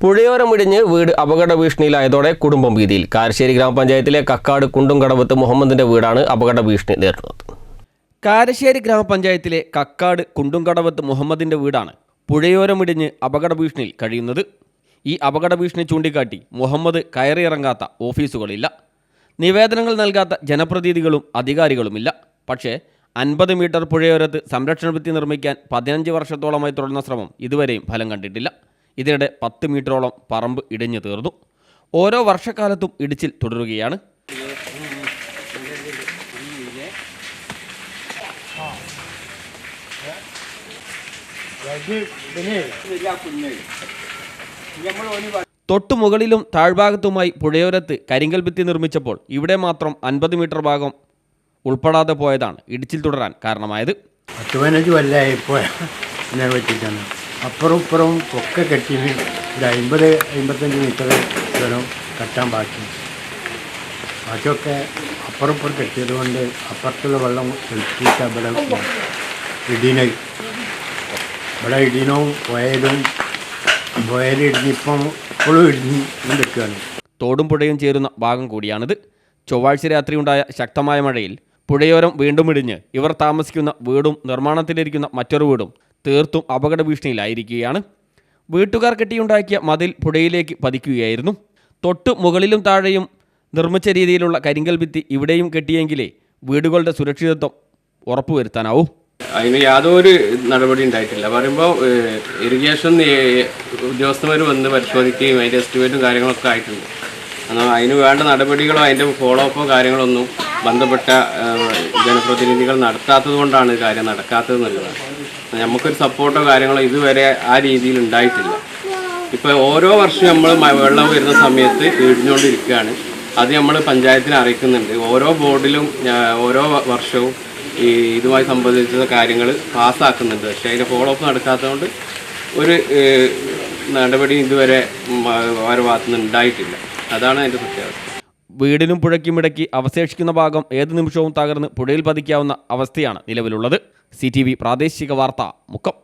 പുഴയോരമിടിഞ്ഞ് വീട് അപകട ഭീഷണിയിലായതോടെ കുടുംബം ഭീതിയിൽ. കാരശ്ശേരി ഗ്രാമപഞ്ചായത്തിലെ കക്കാട് കുണ്ടുംകടവത്ത് മുഹമ്മദിന്റെ വീടാണ് അപകട ഭീഷണി നേരിടുന്നത്. കാരശ്ശേരി ഗ്രാമപഞ്ചായത്തിലെ കക്കാട് കുണ്ടുംകടവത്ത് മുഹമ്മദിന്റെ വീടാണ് പുഴയോരമിടിഞ്ഞ് അപകട ഭീഷണിയിൽ കഴിയുന്നത്. ഈ അപകട ഭീഷണി ചൂണ്ടിക്കാട്ടി മുഹമ്മദ് കയറിയിറങ്ങാത്ത ഓഫീസുകളില്ല, നിവേദനങ്ങൾ നൽകാത്ത ജനപ്രതിനിധികളും അധികാരികളുമില്ല. പക്ഷേ 50 മീറ്റർ പുഴയോരത്ത് സംരക്ഷണ ഭിത്തി നിർമ്മിക്കാൻ 15 വർഷത്തോളമായി തുടർന്ന ശ്രമം ഇതുവരെയും ഫലം കണ്ടിട്ടില്ല. ഇതിനിടെ 10 മീറ്ററോളം പറമ്പ് ഇടിഞ്ഞു തീർന്നു. ഓരോ വർഷക്കാലത്തും ഇടിച്ചിൽ തുടരുകയാണ്. തൊട്ടുമുകളിലും താഴ്ഭാഗത്തുമായി പുഴയോരത്ത് കരിങ്കൽ ഭിത്തി നിർമ്മിച്ചപ്പോൾ ഇവിടെ മാത്രം 50 മീറ്റർ ഭാഗം ഉൾപ്പെടാതെ പോയതാണ് ഇടിച്ചിൽ തുടരാൻ കാരണമായത്. 15 കൊല്ലമായി ഇപ്പോൾ ഇതിനെ പറ്റിയിട്ടാണ്. അപ്പുറം ഇപ്പുറവും ഒക്കെ കെട്ടിന് ഒരു 50-55 മീറ്റർ ദൂരം കെട്ടാൻ ബാക്കിയൊക്കെ അപ്പുറം ഇപ്പുറം കെട്ടിയത് കൊണ്ട് അപ്പുറത്തുള്ള വെള്ളം ഒഴുക്കിയിട്ട് ഇവിടെ ഇടീനവും പോയാലിടിഞ്ഞിപ്പം ഇപ്പോഴും ഇടിഞ്ഞ് നിൽക്കുകയാണ്. തോടും പുഴയും ചേരുന്ന ഭാഗം കൂടിയാണിത്. ചൊവ്വാഴ്ച രാത്രിയുണ്ടായ ശക്തമായ മഴയിൽ പുഴയോരം വീണ്ടും ഇടിഞ്ഞ് ഇവർ താമസിക്കുന്ന വീടും നിർമ്മാണത്തിലിരിക്കുന്ന മറ്റൊരു വീടും തീർത്തും അപകട ഭീഷണിയിലായിരിക്കുകയാണ്. വീട്ടുകാർ കെട്ടിയുണ്ടാക്കിയ മതിൽ പുഴയിലേക്ക് പതിക്കുകയായിരുന്നു. തൊട്ടു മുകളിലും താഴെയും നിർമ്മിച്ച രീതിയിലുള്ള കരിങ്കൽ ഭിത്തി ഇവിടെയും കെട്ടിയെങ്കിലേ വീടുകളുടെ സുരക്ഷിതത്വം ഉറപ്പുവരുത്താനാവൂ. അതിന് യാതൊരു നടപടി ഉണ്ടായിട്ടില്ല. പറയുമ്പോൾ ഇറിഗേഷൻ ഉദ്യോഗസ്ഥന്മാർ വന്ന് പരിശോധിക്കുകയും അതിൻ്റെ എസ്റ്റിമേറ്റും കാര്യങ്ങളൊക്കെ ആയിട്ടുണ്ട്. എന്നാൽ അതിന് വേണ്ട നടപടികളോ അതിൻ്റെ ഫോളോ അപ്പോ കാര്യങ്ങളൊന്നും ബന്ധപ്പെട്ട ജനപ്രതിനിധികൾ നടത്താത്തത് കൊണ്ടാണ് കാര്യം നടക്കാത്തത് എന്നുള്ളതാണ്. നമുക്കൊരു സപ്പോർട്ടോ കാര്യങ്ങളോ ഇതുവരെ ആ രീതിയിൽ ഉണ്ടായിട്ടില്ല. ഇപ്പോൾ ഓരോ വർഷവും നമ്മൾ വെള്ളം വരുന്ന സമയത്ത് ഇടിഞ്ഞുകൊണ്ടിരിക്കുകയാണ്. അത് നമ്മൾ പഞ്ചായത്തിനെ അറിയിക്കുന്നുണ്ട്. ഓരോ ബോർഡിലും ഓരോ വർഷവും ഈ ഇതുമായി സംബന്ധിച്ച കാര്യങ്ങൾ പാസ്സാക്കുന്നുണ്ട്. പക്ഷേ അതിൻ്റെ ഫോളോ അപ്പ് നടക്കാത്തതുകൊണ്ട് ഒരു നടപടി ഇതുവരെ അവരുടെ ഭാഗത്തുനിന്ന് ഉണ്ടായിട്ടില്ല. അതാണ് അതിൻ്റെ പ്രത്യേകത. വീടിനും പുഴയ്ക്കും ഇടയ്ക്ക് അവശേഷിക്കുന്ന ഭാഗം ഏത് നിമിഷവും തകർന്ന് പുഴയിൽ പതിക്കാവുന്ന അവസ്ഥയാണ് നിലവിലുള്ളത്. CTV പ്രാദേശിക വാർത്ത, മുക്കം.